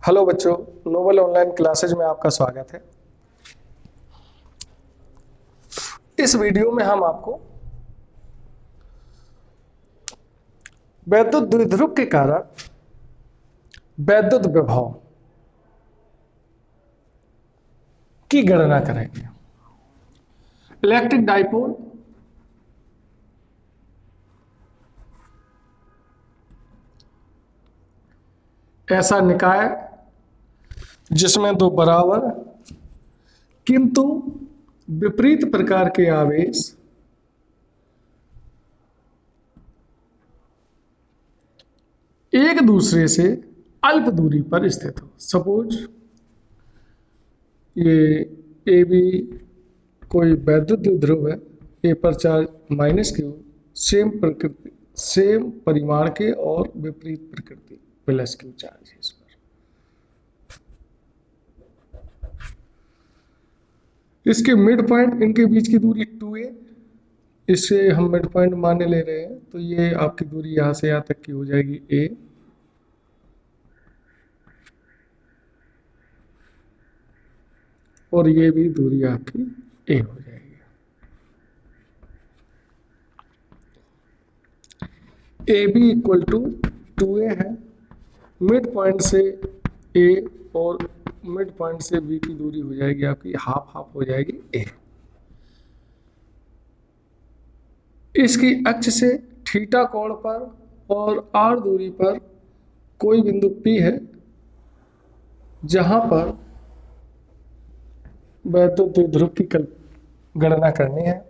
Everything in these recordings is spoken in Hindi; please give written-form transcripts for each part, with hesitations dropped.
हेलो बच्चों, नोबल ऑनलाइन क्लासेज में आपका स्वागत है। इस वीडियो में हम आपको वैद्युत द्विध्रुव के कारण वैद्युत विभव की गणना करेंगे। इलेक्ट्रिक डाइपोल ऐसा निकाय जिसमें दो बराबर किंतु विपरीत प्रकार के आवेश एक दूसरे से अल्प दूरी पर स्थित हो। सपोज ये ए बी कोई वैद्युत द्विध्रुव है, ए पर चार्ज -Q, सेम प्रकृति सेम परिमाण के और विपरीत प्रकृति +Q चार्ज है इस पर। इसके मिड पॉइंट, इनके बीच की दूरी 2a, इससे हम मिड पॉइंट मानने ले रहे हैं, तो ये आपकी दूरी यहां से यहां तक की हो जाएगी a, और ये भी दूरी आपकी a हो जाएगी। A B equal to 2a है, मिड पॉइंट से a और मिड पॉइंट से b की दूरी हो जाएगी आपकी हाफ हाफ हो जाएगी a। इसकी अक्ष से थीटा कोण पर और r दूरी पर कोई बिंदु P है जहां पर वैद्युत द्विध्रुव की गणना करनी है।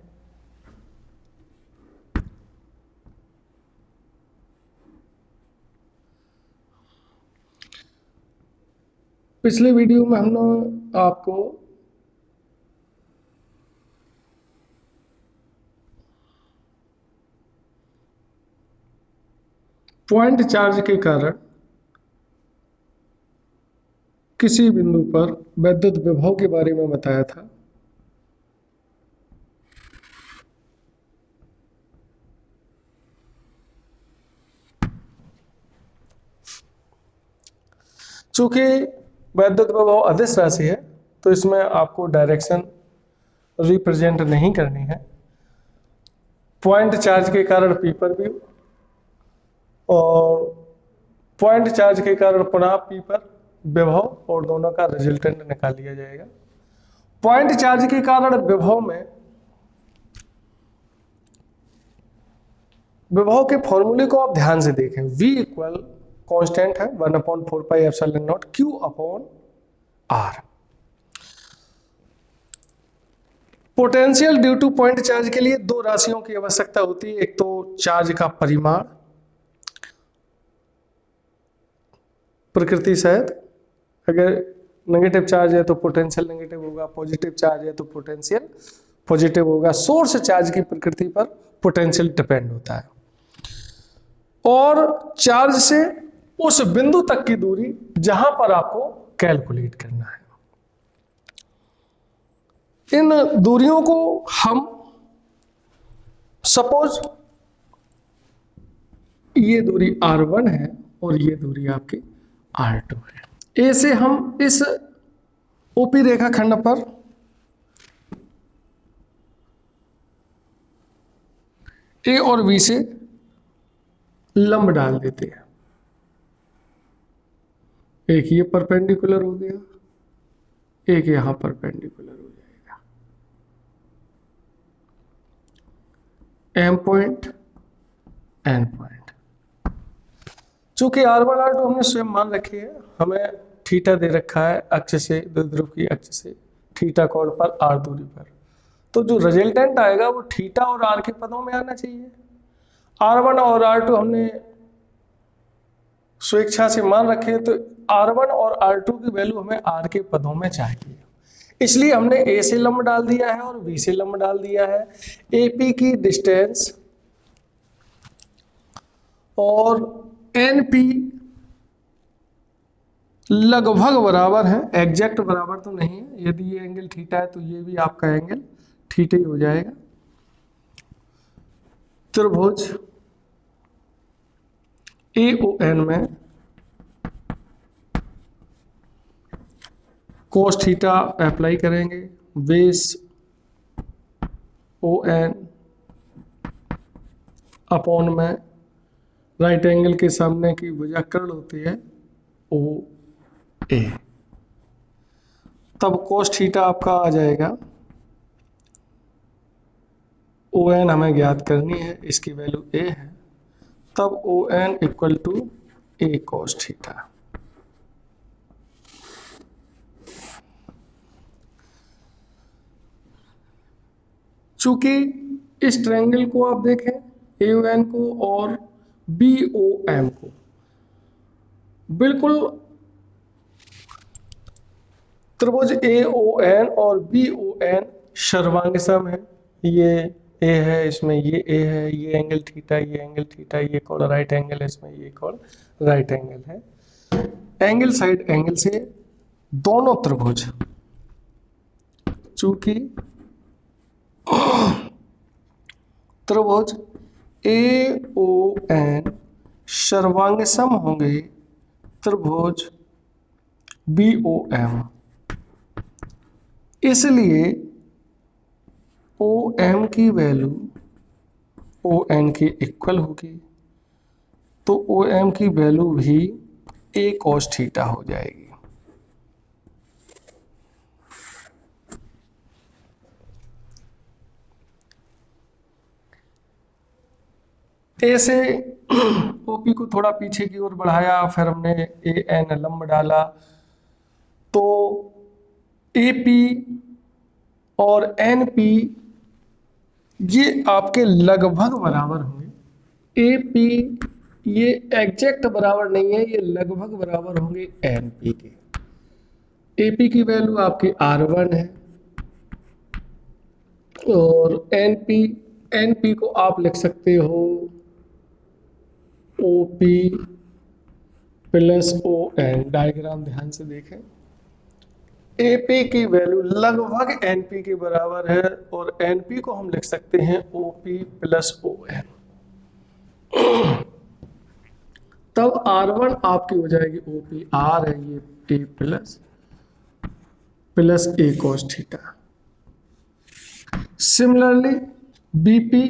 पिछले वीडियो में हमने आपको पॉइंट चार्ज के कारण किसी बिंदु पर वैद्युत विभव के बारे में बताया था। चूंकि वैद्युत विभव अदिश राशि है तो इसमें आपको डायरेक्शन रिप्रेजेंट नहीं करनी है। पॉइंट चार्ज के कारण P पर भी और पॉइंट चार्ज के कारण पुनः P पर विभव, और दोनों का रिजल्टेंट निकाल लिया जाएगा। पॉइंट चार्ज के कारण विभव के फॉर्मूले को आप ध्यान से देखें। V इक्वल कांस्टेंट है 1/4πε0 Q/R। Potential due two point charge के लिए दो राशियों की आवश्यकता होती है। एक तो चार्ज का परिमाण, प्रकृति सहित, अगर नेगेटिव चार्ज है तो पोटेंशियल नेगेटिव होगा, पॉजिटिव चार्ज है तो पोटेंशियल पॉजिटिव होगा। सोर्स चार्ज की प्रकृति पर पोटेंशियल डिपेंड होता है। और चार्ज से उस बिंदु तक की दूरी जहां पर आपको कैलकुलेट करना है। इन दूरियों को हम सपोज ये दूरी R1 है और ये दूरी आपकी R2 है। ए से हम इस ओपी रेखाखंड पर ए और बी से लंब डाल देते हैं। एक ये परपेंडिकुलर हो गया, एक यहां परपेंडिकुलर हो जाएगा। M point, N point. चूंकि R1 R2 हमने स्वयं मान रखी है, हमें थीटा दे रखा है अक्ष से, द्विध्रुव की अक्ष से थीटा कोण पर R दूरी पर, तो जो रिजल्टेंट आएगा वो थीटा और R के पदों में आना चाहिए। R1 और R2 हमने स्वेच्छा से मान रखे, तो R1 और R2 की वैल्यू हमें R के पदों में चाहिए। इसलिए हमने A से लंब डाल दिया है और B से लंब डाल दिया है। AP की डिस्टेंस और NP लगभग बराबर है, एग्जैक्ट बराबर तो नहीं है। यदि ये एंगल थीटा है तो ये भी आपका एंगल थीटा ही हो जाएगा। त्रिभुज AON में cos थीटा अप्लाई करेंगे, बेस ओ एन अपॉन में राइट एंगल के सामने की भुजाकर्ण होती है ओ ए, तब cos थीटा आपका आ जाएगा, ओ एन हमें ज्ञात करनी है, इसकी वैल्यू ए है, तब O N equal to A cos theta. चूंकि इस ट्रायंगल को आप देखें ए ओ एन को और बी ओ एम को, बिल्कुल त्रिभुज ए ओ एन और बी ओ एन सर्वांग सम है। ये ए है, इसमें ये ए है, ये एंगल थीटा, ये एंगल थीटा, ये कौन राइट एंगल है, इसमें ये कौन राइट एंगल है। एंगल साइड एंगल से दोनों त्रिभुज, चूंकि त्रिभुज ए ओ एन सर्वांग सम होंगे त्रिभुज बी ओ एम, इसलिए ओ एम की वैल्यू ओ एन के इक्वल होगी, तो ओ एम की वैल्यू भी ए cos थीटा हो जाएगी। ऐसे ओपी को थोड़ा पीछे की ओर बढ़ाया, फिर हमने ए एन लंब डाला, तो एपी और एनपी ये आपके लगभग बराबर होंगे। एपी ये एग्जैक्ट बराबर नहीं है, ये लगभग बराबर होंगे एनपी के। एपी की वैल्यू आपकी R1 है और एनपी को आप लिख सकते हो OP plus O N. Diagram ध्यान से देखें, एपी की वैल्यू लगभग एनपी के बराबर है और एनपी को हम लिख सकते हैं ओपी प्लस ओ एन। तब R1 आपकी हो जाएगी ओपी, आर है ये ए प्लस ए cos थीटा। सिमिलरली बीपी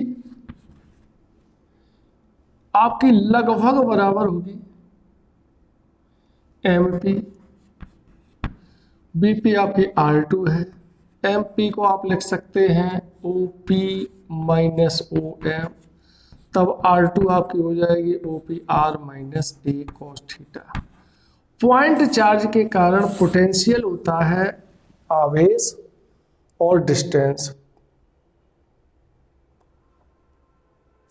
आपकी लगभग बराबर होगी एमपी, बीपी आपकी R2 है, एमपी को आप लिख सकते हैं ओपी माइनस ओ एम, तब R2 आपकी हो जाएगी OP R minus A cos theta. Point charge के कारण पोटेंशियल होता है आवेश और डिस्टेंस।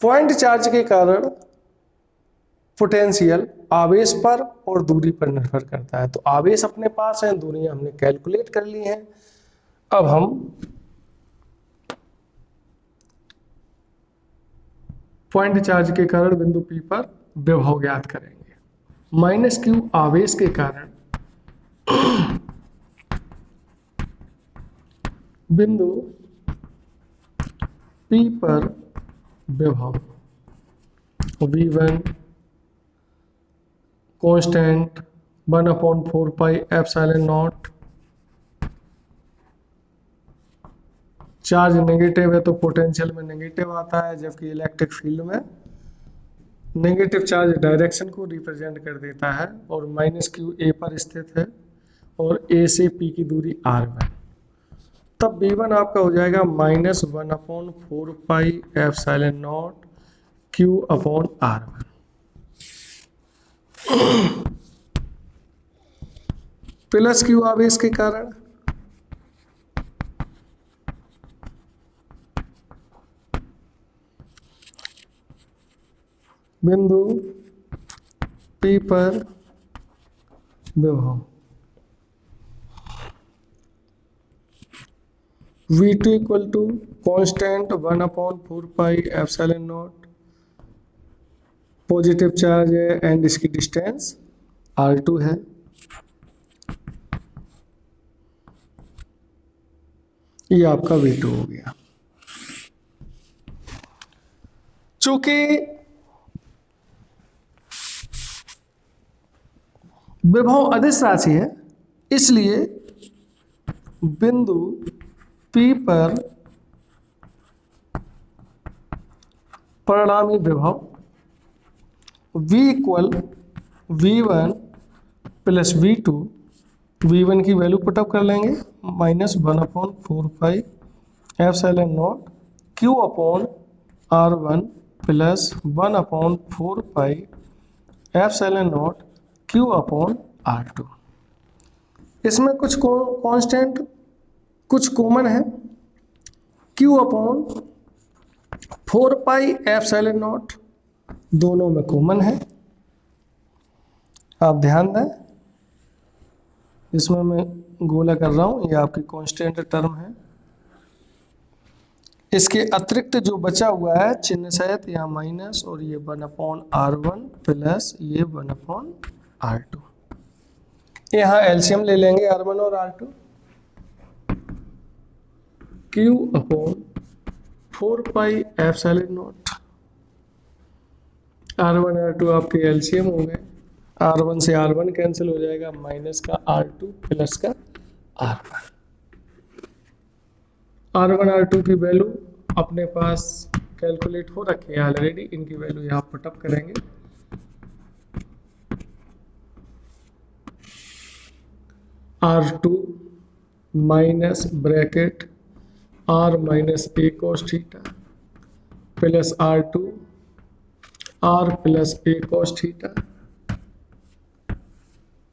पॉइंट चार्ज के कारण पोटेंशियल आवेश पर और दूरी पर निर्भर करता है। तो आवेश अपने पास है, दूरियां हमने कैलकुलेट कर ली हैं। अब हम पॉइंट चार्ज के कारण बिंदु P पर विभव ज्ञात करेंगे। माइनस क्यू आवेश के कारण बिंदु P पर विभव V1 constant 1/4 pi epsilon not. Charge negative है तो पोटेंशियल में नेगेटिव आता है, जबकि इलेक्ट्रिक फील्ड में नेगेटिव चार्ज डायरेक्शन को रिप्रेजेंट कर देता है। और माइनस क्यू ए पर स्थित है और ए से पी की दूरी R1, तब V1 आपका हो जाएगा -1/4 pi epsilon naught Q upon R1। Plus Q आवेश के कारण बिंदु P पर विभव V2 equal to constant 1/4 pi epsilon naught, positive charge है एंड इसकी डिस्टेंस R2 है। ये आपका V2 हो गया। चूंकि विभव अदिश राशि है, इसलिए बिंदु P पर परिणामी विभव V equal V1 plus V2, V1 की वैल्यू पुटअप कर लेंगे -1/4π Q upon R1 plus 1/4π Q upon R2। इसमें कुछ कांस्टेंट कुछ कॉमन है, Q अपॉन 4πε0 दोनों में कॉमन है। आप ध्यान दें, इसमें मैं गोला कर रहा हूं, ये आपकी कांस्टेंट टर्म है। इसके अतिरिक्त जो बचा हुआ है चिन्ह सहित यहाँ माइनस, और ये 1/R1 प्लस ये 1/R2। यहाँ एलसीएम ले लेंगे R1 और R2। Q upon 4πε0 R1 R2 आपके एलसीएम हो गए। R1 से R1 कैंसिल हो जाएगा, माइनस का R2 प्लस का R1। R1 R2 की वैल्यू अपने पास कैलकुलेट हो रखी है ऑलरेडी, इनकी वैल्यू यहाँ पुटअप करेंगे। R2 minus bracket R minus A cos theta plus R2 R plus A cos theta,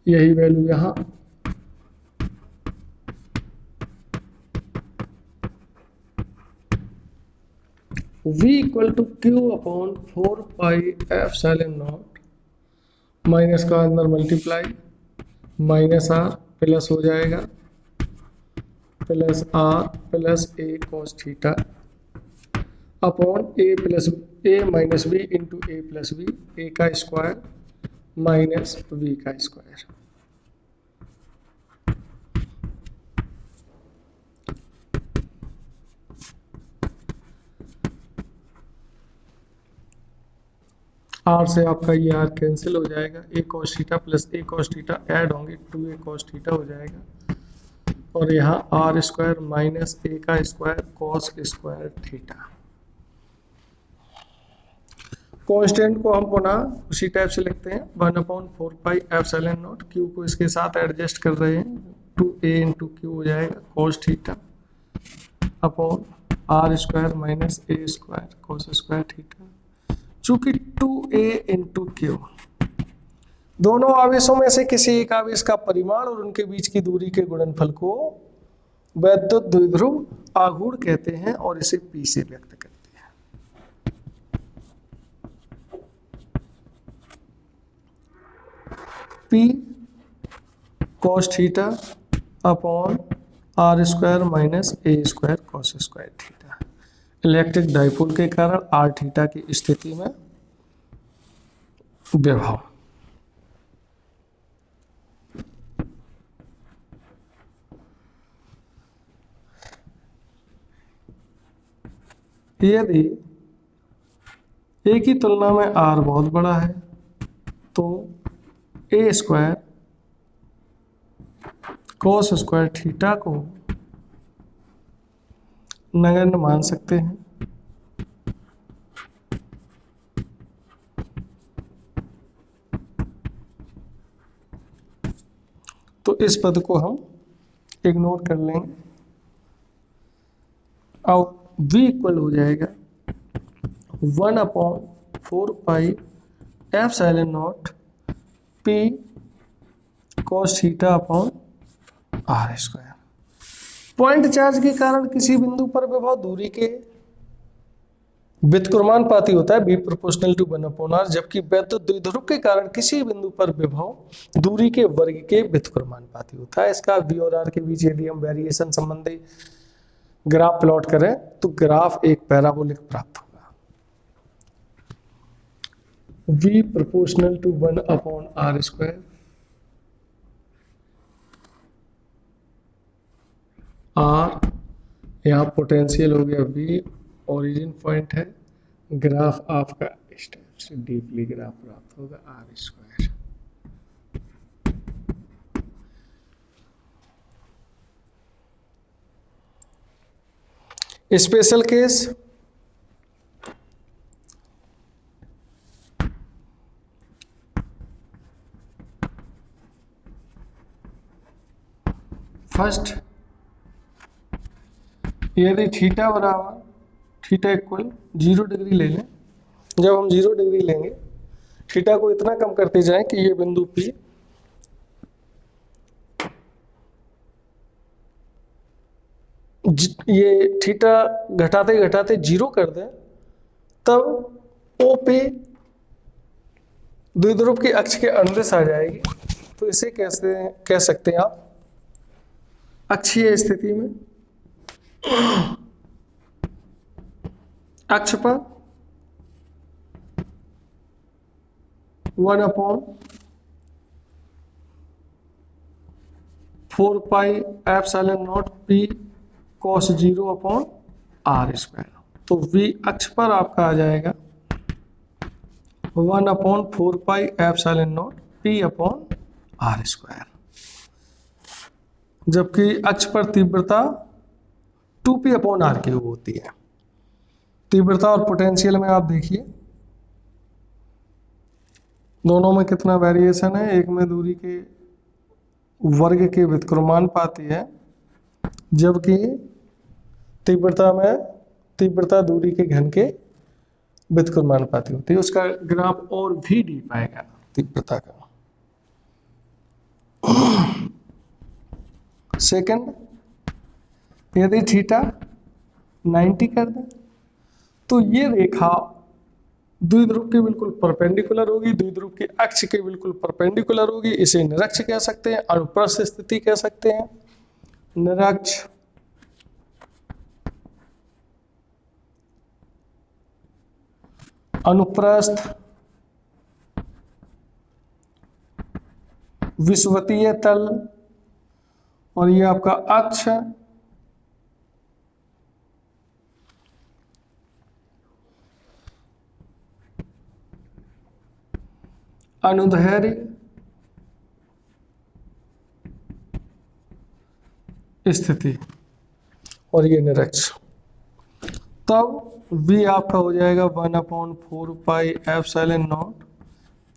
यही वैल्यू यहाँ V equal to Q upon 4πε0 minus का अंदर मल्टीप्लाई माइनस R प्लस हो जाएगा plus R plus A cos theta upon A minus B into A plus B, A का स्क्वायर माइनस B का स्क्वायर। R से आपका ये R कैंसिल हो जाएगा, A cos theta plus A cos theta add होंगे 2A cos थीटा हो जाएगा, और यहाँ R स्क्वायर माइनस A का square cos square theta. Constant को हम पुनः उसी टाइप से लिखते हैं 1/4πε0, Q को इसके साथ एडजस्ट कर रहे हैं, 2A इंटू Q हो जाएगा cos theta upon R square minus A square cos square theta. चूंकि 2A इंटू Q दोनों आवेशों में से किसी एक आवेश का परिमाण और उनके बीच की दूरी के गुणनफल को वैद्युत द्विध्रुव आघूर्ण कहते हैं, और इसे P से व्यक्त करते हैं। P cos theta upon R square minus A square cos square theta. Electric dipole के कारण R थीटा की स्थिति में विभव। यदि A की तुलना में R बहुत बड़ा है तो A square cos square theta को नगण्य मान सकते हैं। तो इस पद को हम इग्नोर कर लेंगे और V इक्वल हो जाएगा 1/4πε0 P cos theta upon R square. Point charge के कारण किसी बिंदु पर विभव दूरी के व्युत्क्रमानुपाती होता है, B प्रोपोर्शनल टू 1/r, जबकि वैद्युत द्विध्रुव के कारण किसी बिंदु पर विभव दूरी के वर्ग के व्युत्क्रमानुपाती होता है। इसका V और R के बीच यदि हम वेरिएशन संबंधी ग्राफ प्लॉट करें तो ग्राफ एक पैराबोलिक प्राप्त होगा। V proportional to 1/r square R, यहाँ पोटेंशियल हो गया V, ओरिजिन पॉइंट है, ग्राफ आपका इस टाइप से डीपली ग्राफ प्राप्त होगा R square. Special case first, यदि थीटा बराबर थीटा इक्वल 0 डिग्री ले लें। जब हम 0 डिग्री लेंगे, थीटा को इतना कम करते जाएं कि ये बिंदु P ये थीटा घटाते घटाते 0 कर दें, तब ओ पे द्विध्रुव की अक्ष के अनुदिश आ जाएगी। तो इसे कैसे कह सकते हैं आप, अक्षीय स्थिति में अक्ष पर 1/4 pi epsilon not P cos 0/r²। तो V अक्ष पर आपका आ जाएगा 1/4 पाई एप्सिलॉन नॉट P/r², जबकि अक्ष पर तीव्रता 2P/r³ होती है। तीव्रता और पोटेंशियल में आप देखिए दोनों में कितना वेरिएशन है। एक में दूरी के वर्ग के व्युत्क्रमानुपाती है, जबकि तीव्रता में तीव्रता दूरी के घन के व्युत्क्रमानुपाती होती है। उसका ग्राफ और भी डीप आएगा तीव्रता का। सेकंड, यदि थीटा 90 कर दें तो ये रेखा द्विध्रुव के बिल्कुल परपेंडिकुलर होगी, द्विध्रुव के अक्ष के बिल्कुल परपेंडिकुलर होगी। इसे निरक्ष कह सकते हैं, अनुप्रस्थ स्थिति कह सकते हैं। निरक्ष अनुप्रस्थ विषुवतीय तल, और ये आपका अक्ष अनुदैर्घ्य स्थिति, और ये निरक्ष। तब V आपका हो जाएगा 1/4 pi epsilon not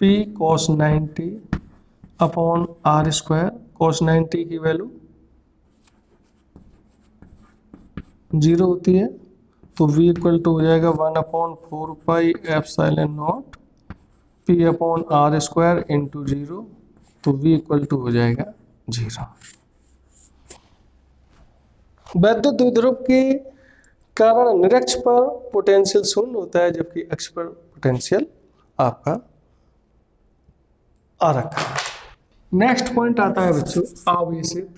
P cos 90/r²। cos 90 की वैल्यू 0 होती है, तो V इक्वल टू हो जाएगा 1/4 pi epsilon not P/r² into 0। तो V इक्वल टू हो जाएगा 0। वैद्युत द्विध्रुव के कारण निरक्ष पर पोटेंशियल शून्य होता है, जबकि अक्ष पर पोटेंशियल आपका आ रखा है। नेक्स्ट पॉइंट आता है बच्चों आवेशित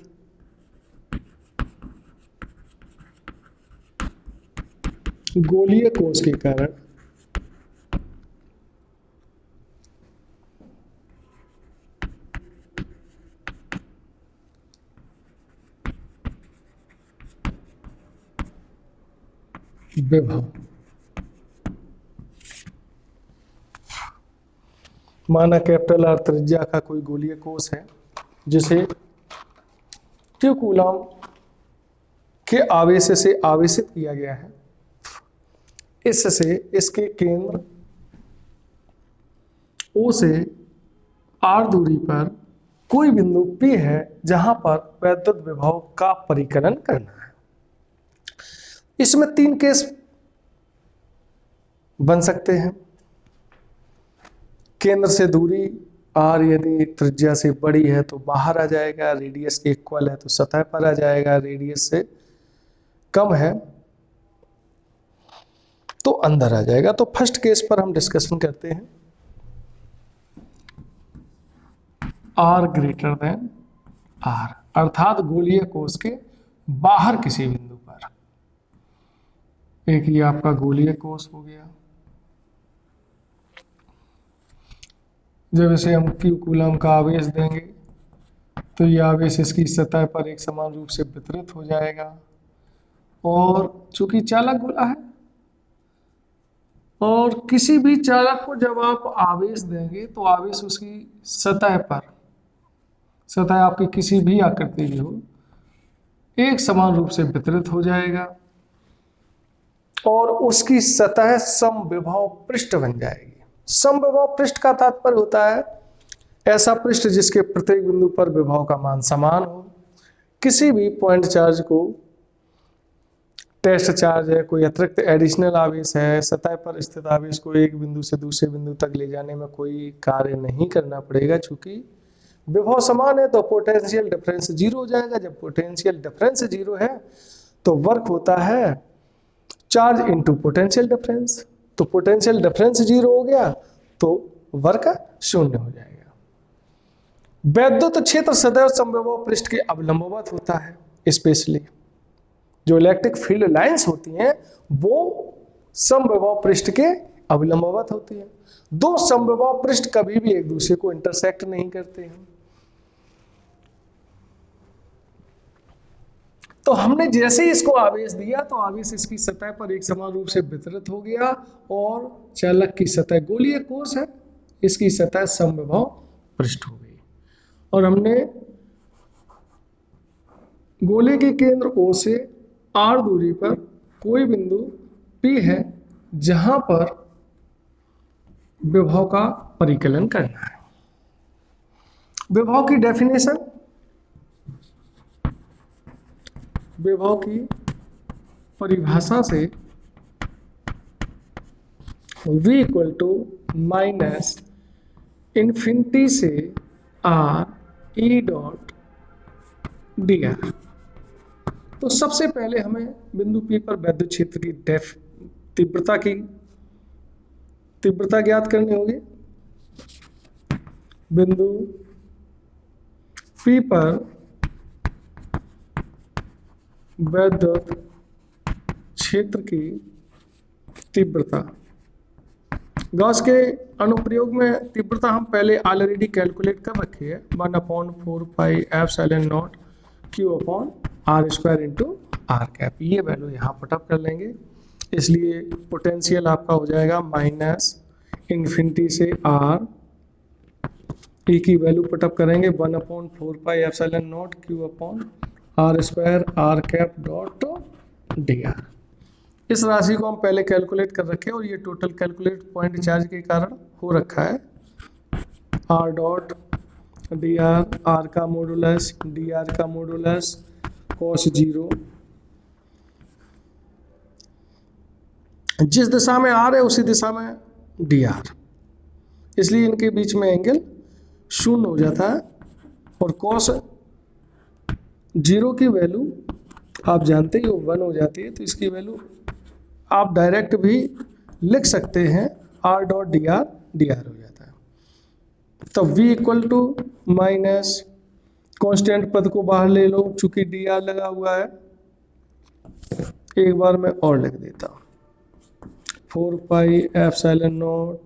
गोलीय कोष के कारण विभव। माना कैपिटल R त्रिज्या का कोई गोलीय कोष है जिसे Q कूलम के आवेश से आवेशित किया गया है। इससे इसके केंद्र O से R दूरी पर कोई बिंदु P है जहां पर वैद्युत विभव का परिकलन करना है। इसमें 3 केस बन सकते हैं। केंद्र से दूरी R यदि त्रिज्या से बड़ी है तो बाहर आ जाएगा, रेडियस के इक्वल है तो सतह पर आ जाएगा, रेडियस से कम है तो अंदर आ जाएगा। तो फर्स्ट केस पर हम डिस्कशन करते हैं। R ग्रेटर देन R, अर्थात गोलीय कोष के बाहर किसी बिंदु पर। एक ये आपका गोलीय कोष हो गया। जब इसे हम Q कूलम का आवेश देंगे तो यह आवेश इसकी सतह पर एक समान रूप से वितरित हो जाएगा, और चूंकि चालक गोला है और किसी भी चालक को जब आप आवेश देंगे तो आवेश उसकी सतह पर, सतह आपकी किसी भी आकृति की हो, एक समान रूप से वितरित हो जाएगा। और उसकी सतह समविभव पृष्ठ बन जाएगी। समविभव पृष्ठ का तात्पर्य होता है ऐसा पृष्ठ जिसके प्रत्येक बिंदु पर विभव का मान समान हो। किसी भी पॉइंट चार्ज को टेस्ट चार्ज है, कोई अतिरिक्त एडिशनल आवेश है, सतह पर स्थित आवेश को एक बिंदु से दूसरे बिंदु तक ले जाने में कोई कार्य नहीं करना पड़ेगा। चूंकि विभव समान है तो पोटेंशियल डिफरेंस जीरो हो जाएगा। जब पोटेंशियल डिफरेंस जीरो है तो वर्क होता है चार्ज इनटू पोटेंशियल डिफरेंस। तो पोटेंशियल डिफरेंस जीरो हो गया तो वर्क शून्य हो जाएगा। वैद्युत क्षेत्र सदैव समविभव पृष्ठ के अवलंबवत होता है। स्पेशली जो इलेक्ट्रिक फील्ड लाइंस होती हैं वो समविभव पृष्ठ के अवलंबवत होती हैं। दो समविभव पृष्ठ कभी भी एक दूसरे को इंटरसेक्ट नहीं करते हैं। तो हमने जैसे ही इसको आवेश दिया तो आवेश इसकी सतह पर एक समान रूप से वितरित हो गया और चालक की सतह गोलीय कोश है, इसकी सतह समविभव पृष्ठ हो गई। और हमने गोले के केंद्र O से R दूरी पर कोई बिंदु P है जहां पर विभव का परिकलन करना है। विभव की डेफिनेशन, विभव की परिभाषा से V equal to minus infinity से R E dot D R. तो सबसे पहले हमें बिंदु P पर वैद्युत क्षेत्र की तीव्रता ज्ञात करनी होगी। बिंदु P पर वैद्युत क्षेत्र की तीव्रता, गॉस के अनुप्रयोग में तीव्रता हम पहले ऑलरेडी कैलकुलेट कर रखे है 1/4πε0 Q/r² इंटू आर कैप। ये वैल्यू यहाँ पुटअप कर लेंगे। इसलिए पोटेंशियल आपका हो जाएगा माइनस इन्फिनिटी से R, E की वैल्यू पुटअप करेंगे 1/4πε0 Q/r² r cap dot D r. इस राशि को हम पहले कैलकुलेट कर रखे हैं और ये टोटल कैलकुलेट पॉइंट चार्ज के कारण हो रखा है। R dot D r, r का मॉडुलस डी आर का मॉडुलस cos 0। जिस दिशा में आर है उसी दिशा में डी आर, इसलिए इनके बीच में एंगल शून्य हो जाता है। और cos 0 की वैल्यू आप जानते ही 1 हो जाती है, तो इसकी वैल्यू आप डायरेक्ट भी लिख सकते हैं, आर डॉट डी आर हो जाता है। तो V equal to minus constant पद को बाहर ले लो, चूंकि डी आर लगा हुआ है। एक बार मैं और लिख देता हूँ 4πε0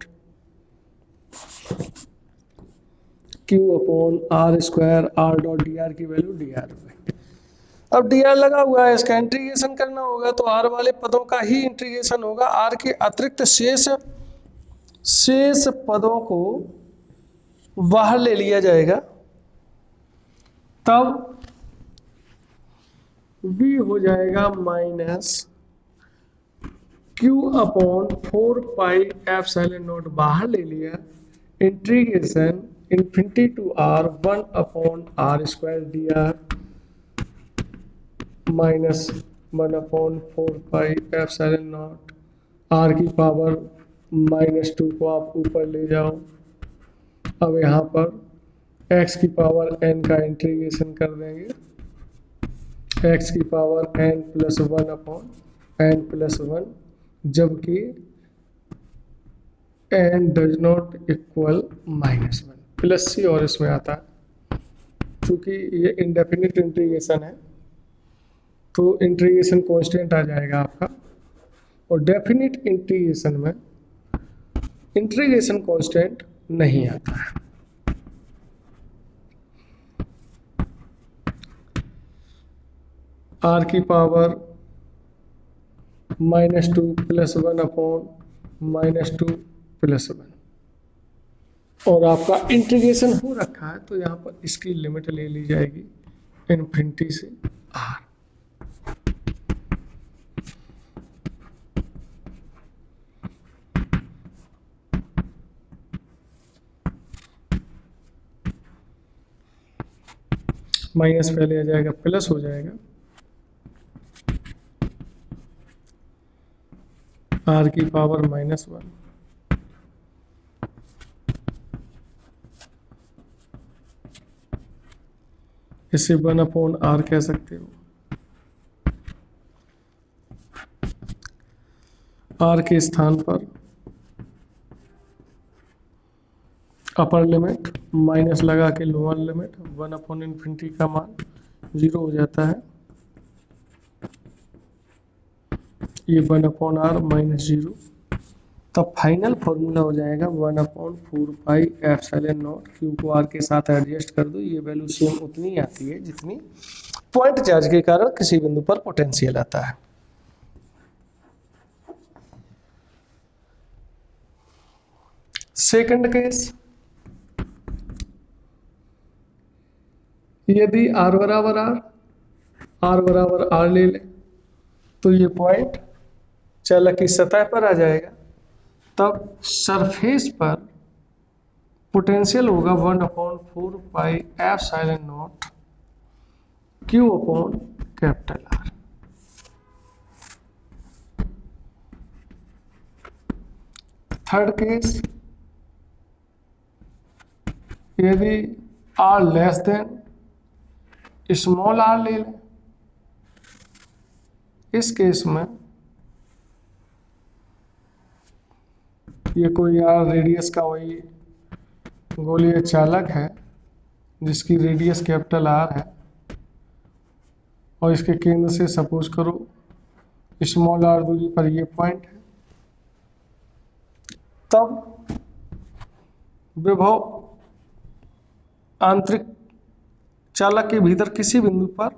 Q/r² are dot D R की वैल्यू डी आर में। अब डी आर लगा हुआ है, इसका इंटीग्रेशन करना होगा तो आर वाले पदों का ही इंटीग्रेशन होगा। आर के अतिरिक्त शेष पदों को बाहर ले लिया जाएगा, तब V हो जाएगा माइनस Q/4πε0 बाहर ले लिया, integration infinity to R 1/r² d r minus 1/4πε0 R की पावर -2 को आप ऊपर ले जाओ। अब यहाँ पर x की पावर n का इंटीग्रेशन कर देंगे, x की पावर n+1/n+1, जबकि n does not equal -1 plus C और इसमें आता है। चूंकि ये इंडेफिनिट इंटीग्रेशन है तो इंटीग्रेशन कांस्टेंट आ जाएगा आपका, और डेफिनिट इंटीग्रेशन में इंटीग्रेशन कांस्टेंट नहीं आता है। R की पावर -2 + 1/-2 + 1, और आपका इंटीग्रेशन हो रखा है तो यहाँ पर इसकी लिमिट ले ली जाएगी इन्फिनिटी से R। माइनस पहले आ जाएगा, प्लस हो जाएगा, r की पावर -1, इसे 1/r कह सकते हो। r के स्थान पर अपर लिमिट माइनस लगा के लोअर लिमिट 1/∞ का मान 0 हो जाता है। ये 1/r -0, तब फाइनल फॉर्मूला हो जाएगा 1/4πε0। क्यू को r के साथ एडजस्ट कर दो, ये वैल्यू सेम उतनी आती है जितनी पॉइंट चार्ज के कारण किसी बिंदु पर पोटेंशियल आता है। सेकंड केस, यदि r बराबर r बराबर r ले लें तो ये पॉइंट चालक की सतह पर आ जाएगा, तब सरफेस पर पोटेंशियल होगा 1/4πε0 Q upon capital R। Third case, यदि r less then small r ले लें, इस केस में ये कोई r रेडियस का वही गोलीय चालक है जिसकी रेडियस कैपिटल R है, और इसके केंद्र से सपोज करो स्मॉल r दूरी पर ये पॉइंट है, तब विभव आंतरिक चालक के भीतर किसी बिंदु पर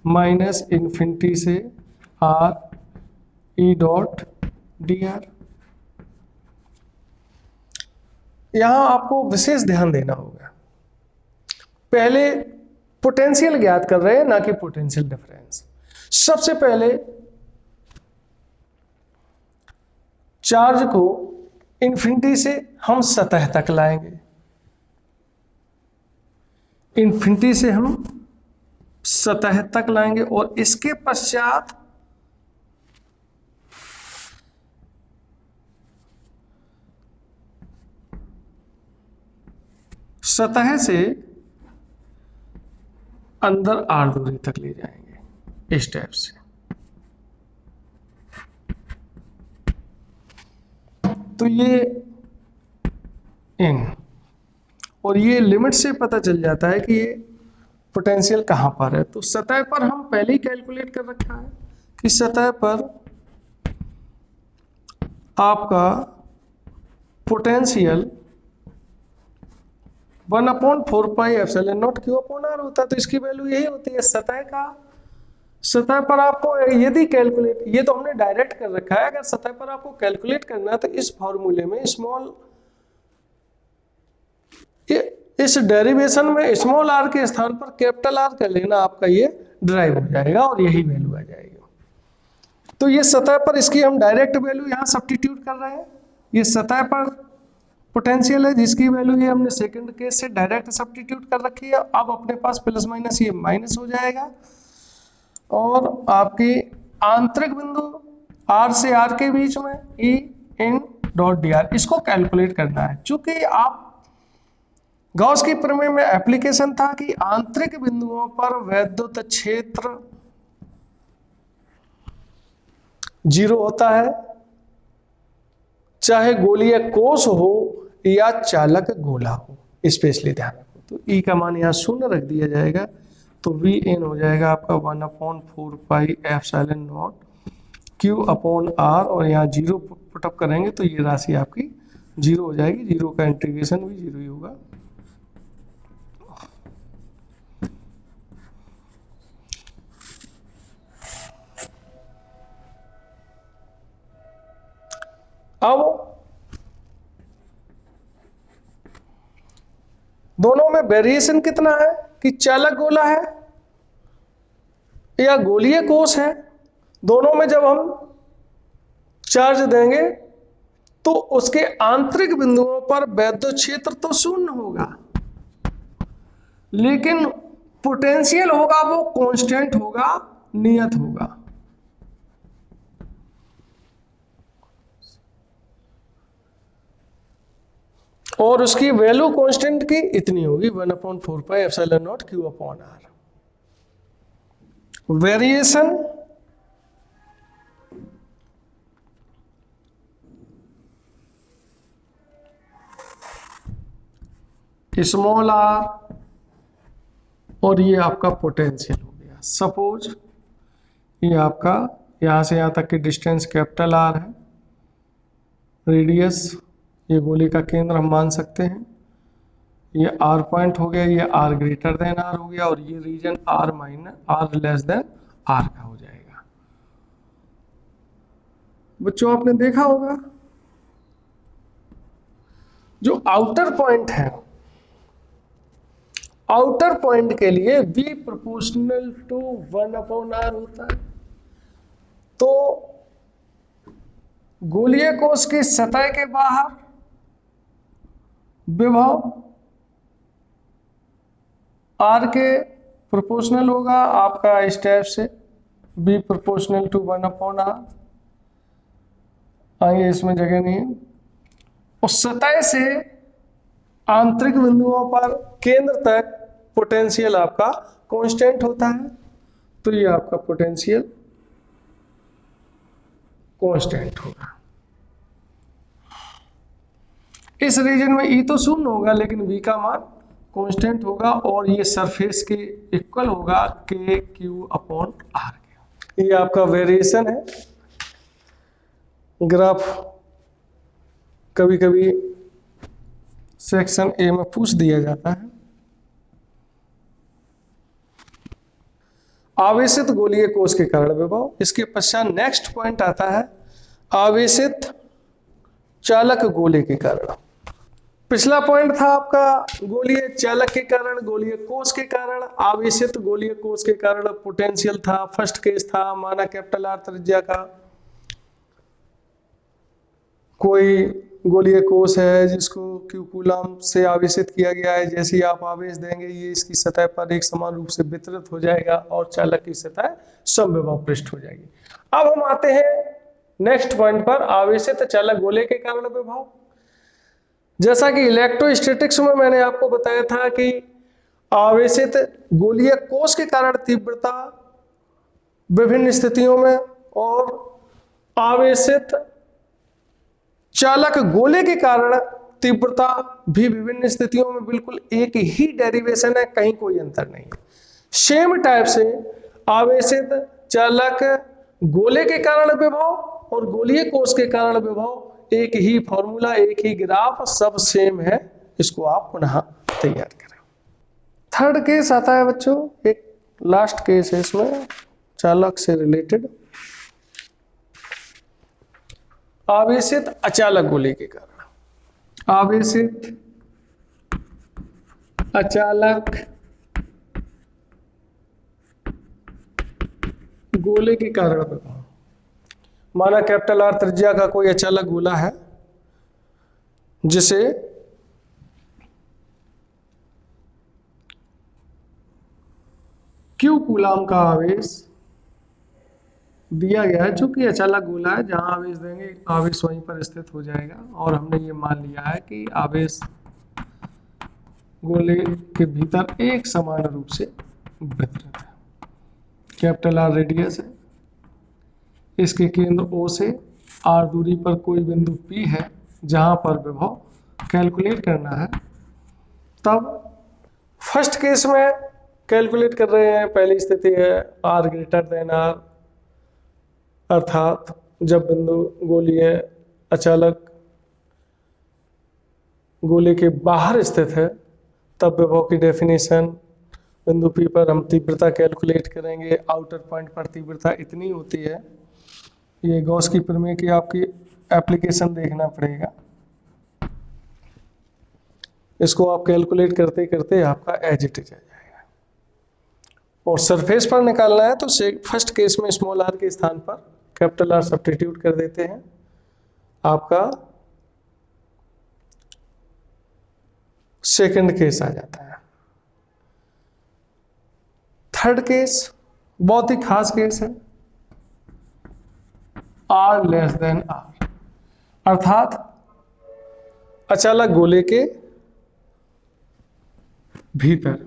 -∞ से r E.dr। यहां आपको विशेष ध्यान देना होगा, पहले पोटेंशियल ज्ञात कर रहे हैं ना कि पोटेंशियल डिफरेंस। सबसे पहले चार्ज को इन्फिनिटी से हम सतह तक लाएंगे, इन्फिनिटी से हम सतह तक लाएंगे, और इसके पश्चात सतह से अंदर r दूरी तक ले जाएंगे इस टाइप से। तो ये इन और ये लिमिट से पता चल जाता है कि ये पोटेंशियल कहां पर है। तो सतह पर हम पहले ही कैलकुलेट कर रखा है कि सतह पर आपका पोटेंशियल 1/4πε0 Q अपॉन R होता है। तो इसकी वैल्यू यही होती है सतह पर आपको यदि कैलकुलेट, ये तो हमने डायरेक्ट कर रखा है, अगर सतह पर आपको कैलकुलेट करना है तो इस फॉर्मूले में इस डेरिवेशन में स्मॉल r के स्थान पर कैपिटल R कर लेना, आपका ये ड्राइव हो जाएगा और यही वैल्यू आ जाएगी। तो ये सतह पर इसकी हम डायरेक्ट वैल्यू यहाँ सब्स्टिट्यूट कर रहे हैं। ये सतह पर पोटेंशियल है जिसकी वैल्यू ये हमने सेकंड केस से डायरेक्ट सब्स्टिट्यूट कर रखी है। अब अपने पास प्लस माइनस ये माइनस हो जाएगा, और आपकी आंतरिक बिंदु r से r के बीच में E.dr, इसको कैलकुलेट करना है। चूंकि आप गॉस की प्रमेय में एप्लीकेशन था कि आंतरिक बिंदुओं पर वैद्युत क्षेत्र 0 होता है, चाहे गोलीय कोश हो या चालक गोला हो, स्पेशली ध्यान रखो। तो E का मान यहाँ 0 रख दिया जाएगा, तो Vn हो जाएगा आपका 1/4πε0 Q अपॉन R, और यहाँ 0 पुटअप करेंगे तो ये राशि आपकी 0 हो जाएगी। 0 का इंटीग्रेशन भी 0 ही होगा। अब दोनों में वेरिएशन कितना है कि चालक गोला है या गोलीय कोश है, दोनों में जब हम चार्ज देंगे तो उसके आंतरिक बिंदुओं पर वैद्युत क्षेत्र तो 0 होगा, लेकिन पोटेंशियल होगा वो कांस्टेंट होगा, नियत होगा। और उसकी वैल्यू कांस्टेंट की इतनी होगी 1/4πε0 Q/R। वेरिएशन स्मॉल r और ये आपका पोटेंशियल हो गया। सपोज ये आपका यहां से यहां तक की डिस्टेंस कैपिटल R है, रेडियस ये गोली का केंद्र हम मान सकते हैं, ये R पॉइंट हो गया, ये R ग्रेटर देन R हो गया, और ये region R less than R का हो जाएगा। बच्चों आपने देखा होगा जो आउटर पॉइंट है, आउटर पॉइंट के लिए V प्रोपोर्शनल टू 1/R होता है। तो गोलीय कोश की सतह के बाहर विभव R के प्रोपोर्शनल होगा आपका स्टेप से V प्रोपोर्शनल टू 1/R। आइए इसमें जगह नहीं है। उस सतह से आंतरिक बिंदुओं पर केंद्र तक पोटेंशियल आपका कांस्टेंट होता है, तो ये आपका पोटेंशियल कांस्टेंट होगा। इस रीजन में E तो शून्य होगा लेकिन V का मान कांस्टेंट होगा, और ये सरफेस के इक्वल होगा KQ/R के। ये आपका वेरिएशन है। ग्राफ कभी कभी सेक्शन ए में पूछ दिया जाता है। आवेशित गोलीय कोश के कारण विभव। इसके पश्चात नेक्स्ट पॉइंट आता है आवेशित चालक गोले के कारण। पिछला पॉइंट था आपका गोलीय चालक के कारण, गोलीय कोश के कारण। आवेशित गोलीय कोश के कारण पोटेंशियल था। फर्स्ट केस था माना कैपिटल R त्रिज्या का कोई गोलीय कोश है जिसको Q कूलम से आवेशित किया गया है। जैसे ही आप आवेश देंगे ये इसकी सतह पर एक समान रूप से वितरित हो जाएगा और चालक की सतह समविभव पृष्ठ हो जाएगी। अब हम आते हैं नेक्स्ट पॉइंट पर, आवेशित चालक गोले के कारण विभव। जैसा कि इलेक्ट्रोस्टैटिक्स में मैंने आपको बताया था कि आवेशित गोलीय कोश के कारण तीव्रता विभिन्न स्थितियों में, और आवेशित चालक गोले के कारण तीव्रता भी विभिन्न स्थितियों में बिल्कुल एक ही डेरिवेशन है, कहीं कोई अंतर नहीं है। सेम टाइप से आवेशित चालक गोले के कारण विभव और गोलीय कोश के कारण विभव एक ही फॉर्मूला, एक ही ग्राफ, सब सेम है। इसको आप पुनः तैयार करें। थर्ड केस आता है बच्चों, एक लास्ट केस है इसमें चालक से रिलेटेड। आवेशित अचालक गोले के कारण। आवेशित अचालक गोले के कारण विभव। माना कैपिटल R त्रिज्या का कोई अचालक गोला है जिसे Q कूलम का आवेश दिया गया है। चूंकि अचालक गोला है, जहां आवेश देंगे आवेश वहीं पर स्थित हो जाएगा, और हमने ये मान लिया है कि आवेश गोले के भीतर एक समान रूप से वितरित है। कैपिटल R रेडियस है, इसके केंद्र O से R दूरी पर कोई बिंदु P है जहां पर विभव कैलकुलेट करना है। तब फर्स्ट केस में कैलकुलेट कर रहे हैं, पहली स्थिति है R ग्रेटर देन R, अर्थात जब बिंदु गोलीय अचालक गोले के बाहर स्थित है तब विभव की डेफिनेशन बिंदु P पर हम तीव्रता कैलकुलेट करेंगे। आउटर पॉइंट पर तीव्रता इतनी होती है। ये गॉस की प्रमेय की आपकी एप्लीकेशन देखना पड़ेगा, इसको आप कैलकुलेट करते करते आपका एज इट इज आ जाएगा। और सरफेस पर निकालना है तो फर्स्ट केस में स्मॉल r के स्थान पर कैपिटल R सब्स्टिट्यूट कर देते हैं। आपका सेकंड केस आ जाता है। थर्ड केस बहुत ही खास केस है, आर लेस देन आर, अर्थात अचालक गोले के भीतर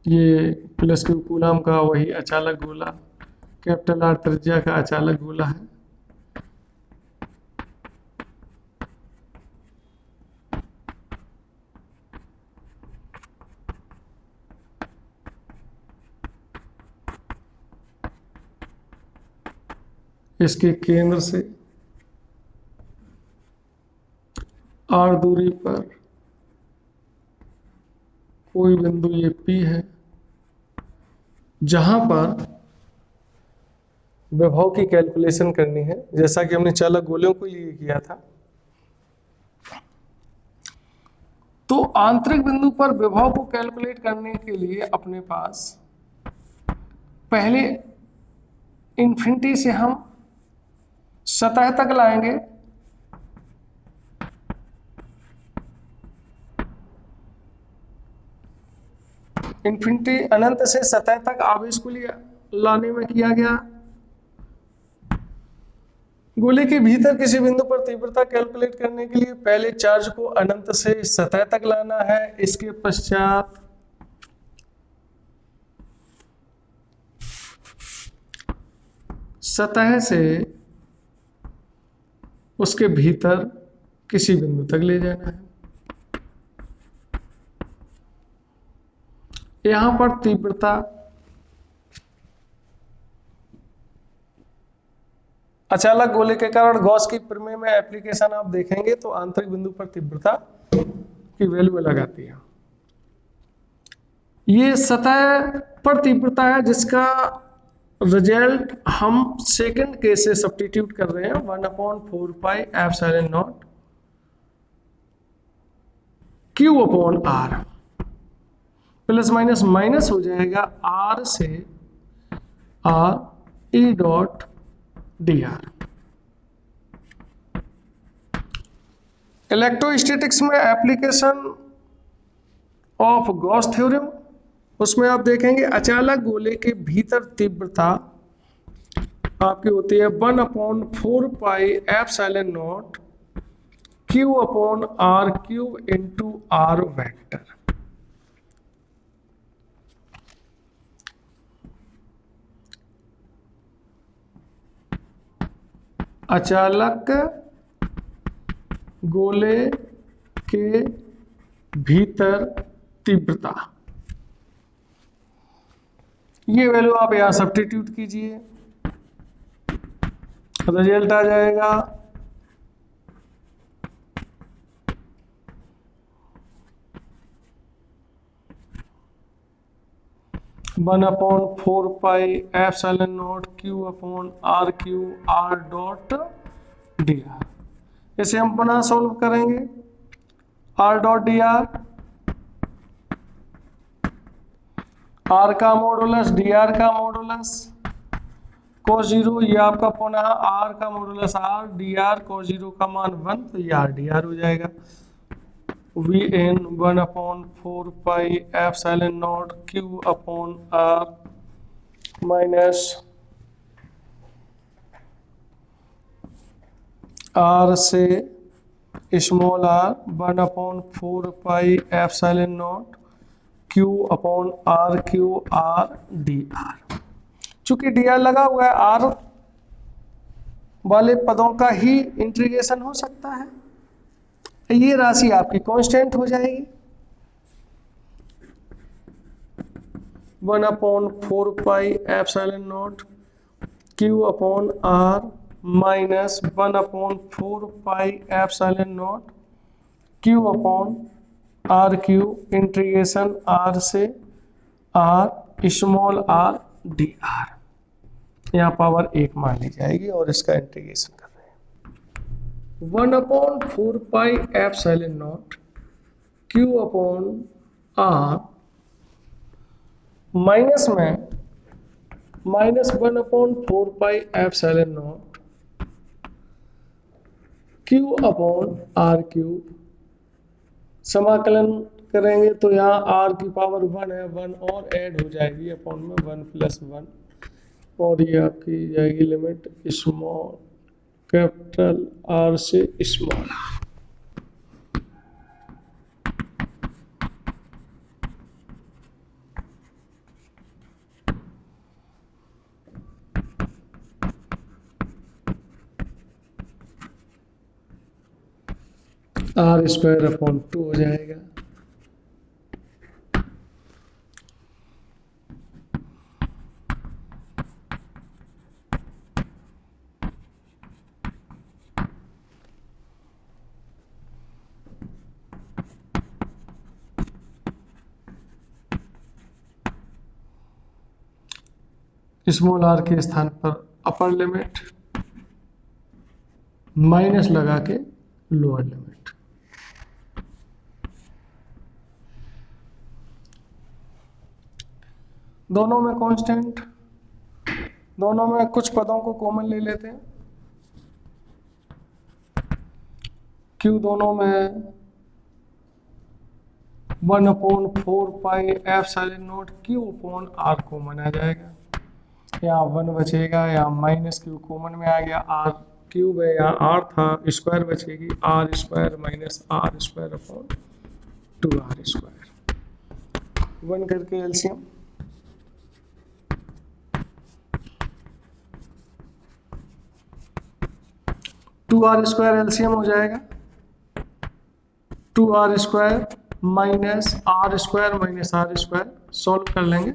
ये प्लस क्यू कूलम का वही अचालक गोला, कैपिटल आर त्रिज्या का अचालक गोला है। इसके केंद्र से आर दूरी पर कोई बिंदु ये P है जहां पर विभव की कैलकुलेशन करनी है, जैसा कि हमने चालक गोलों को लिए किया था। तो आंतरिक बिंदु पर विभव को कैलकुलेट करने के लिए अपने पास पहले इन्फिनिटी से हम सतह तक लाएंगे, इन्फिनिटी अनंत से सतह तक आवेश को लाने में किया गया। गोले के भीतर किसी बिंदु पर तीव्रता कैलकुलेट करने के लिए पहले चार्ज को अनंत से सतह तक लाना है, इसके पश्चात सतह से उसके भीतर किसी बिंदु तक ले जाना है। यहां पर तीव्रता अचालक गोले के कारण गॉस की प्रमेय में एप्लीकेशन आप देखेंगे तो आंतरिक बिंदु पर तीव्रता की वैल्यू अलग आती है। ये सतह पर तीव्रता है जिसका रिजल्ट हम सेकंड केस से सब्स्टिट्यूट कर रहे हैं, 1/4 pi epsilon naught Q upon r, plus minus minus हो जाएगा आर से r e dot D r. Electrostatics में एप्लीकेशन ऑफ गॉस थ्योरम, उसमें आप देखेंगे अचालक गोले के भीतर तीव्रता आपकी होती है 1/4 pi epsilon naught Q upon R cube into R vector. अचालक गोले के भीतर तीव्रता, ये वैल्यू आप यहां सब्स्टिट्यूट कीजिए, रिजल्ट आ जाएगा 1/4 pi epsilon naught Q upon R Q R dot D R. इसे हम पुनः सॉल्व करेंगे, आर डॉट डी आर का मॉडुलस डी आर का मॉडुलस cos 0, ये आपका पुनः आर का modulus R D R cos 0 का मान 1, तो ये आर डी आर हो जाएगा। V N 1/4 pi epsilon naught Q upon are minus R से small R 1/4 pi epsilon naught Q upon R Q R D R. चूंकि डी आर लगा हुआ है, आर वाले पदों का ही इंटीग्रेशन हो सकता है, ये राशि आपकी कांस्टेंट हो जाएगी। 1/4 pi epsilon naught Q upon are minus 1/4 pi epsilon naught Q upon R Q integration R से आर स्मॉल आर डी आर, यहाँ पावर 1 मान ली जाएगी और इसका इंटीग्रेशन कर रहे हैं। 1/4 pi epsilon naught Q upon are minus में -1/4πε0 Q/r³। समाकलन करेंगे तो यहाँ r की पावर 1 है, 1 और ऐड हो जाएगी अपॉन में 1 + 1, और ये आपकी जाएगी लिमिट स्मॉल कैपिटल R से स्मॉल। r²/2 हो जाएगा। स्मॉल r के स्थान पर अपर लिमिट माइनस लगा के लोअर लिमिट। दोनों में कांस्टेंट, दोनों में कुछ पदों को कॉमन ले लेते हैं। Q दोनों में 1/4πε0 Q/r कॉमन आ जाएगा। यहाँ 1 बचेगा, यहाँ -q कॉमन में आ गया, r क्यूब है, यहाँ r था, स्क्वायर बचेगी, r² - r²/2r²। 1 करके एलसीएम 2r² एलसीएम हो जाएगा। 2r² - r² सॉल्व कर लेंगे।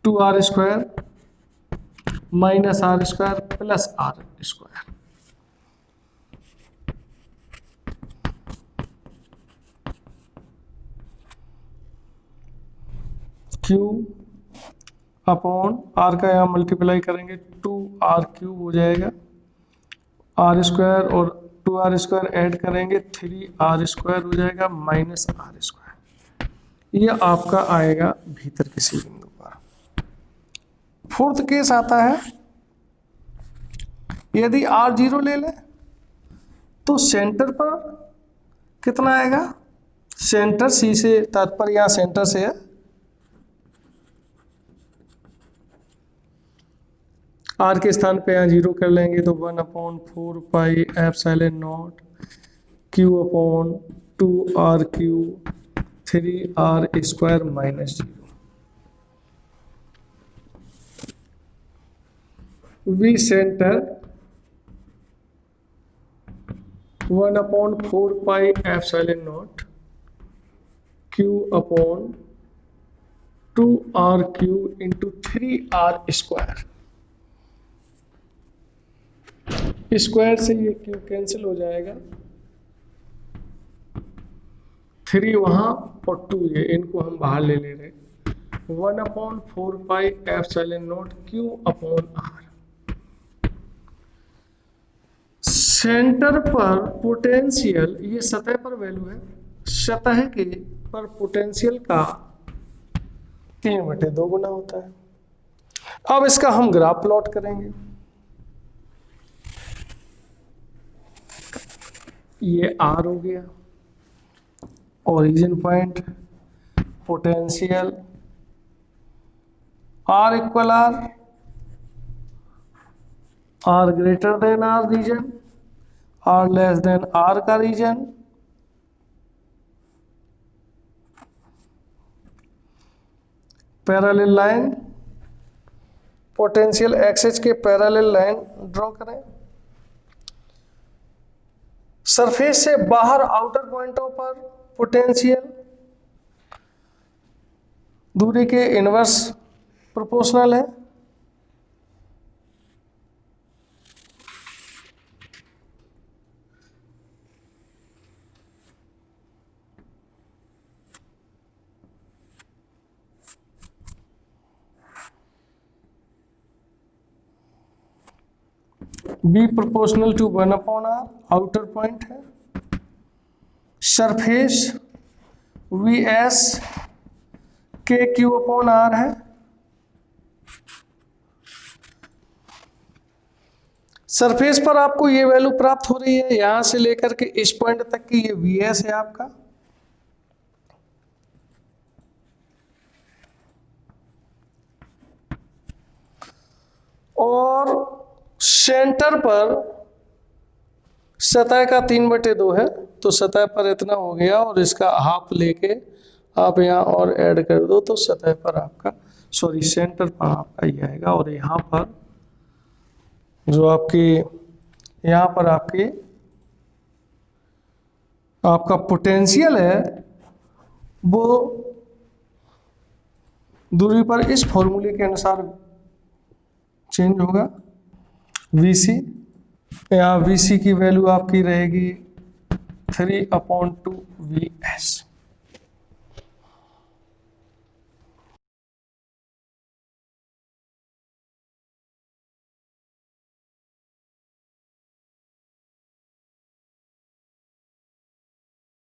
r² - r² + r²। Q upon r का यहाँ मल्टीप्लाई करेंगे 2r³ हो जाएगा। r² और 2r² ऐड करेंगे 3r² हो जाएगा -r²। ये आपका आएगा भीतर किसी बिंदु पर। फोर्थ केस आता है, यदि r0 ले ले तो सेंटर पर कितना आएगा। सेंटर C से तात्पर्य यहाँ सेंटर से है, r के स्थान पे यहाँ 0 कर लेंगे तो 1/4πε0 Q/2r³ 3r² - 0। V centre 1/4πε0 Q/2r³ × 3r²। Square से ये Q कैंसिल हो जाएगा, 3 वहां और 2 ये, इनको हम बाहर ले रहे। 1/4πε0 Q/r। सेंटर पर पोटेंशियल, ये सतह पर वैल्यू है, सतह के पर पोटेंशियल का 3/2 गुना होता है। अब इसका हम ग्राफ प्लॉट करेंगे। ये R हो गया, origin point, potential R = R greater than R region, R less than R का region, parallel line, potential axis के पैरेलल लाइन ड्रॉ करें। सरफेस से बाहर आउटर पॉइंटों पर पोटेंशियल दूरी के इनवर्स प्रोपोर्शनल है। B proportional to 1/r, outer point है। सरफेस वी एस के क्यू अपॉन आर है। सरफेस पर आपको ये वैल्यू प्राप्त हो रही है, यहां से लेकर के इस पॉइंट तक की ये वी एस है आपका। और सेंटर पर सतह का 3/2 है, तो सतह पर इतना हो गया और इसका हाफ लेके आप यहाँ और ऐड कर दो तो सतह पर आपका सेंटर पर आपका ये आएगा। और यहाँ पर जो आपकी यहाँ पर आपका पोटेंशियल है वो दूरी पर इस फॉर्मूले के अनुसार चेंज होगा। VC, यहाँ VC की वैल्यू आपकी रहेगी 3/2 VS।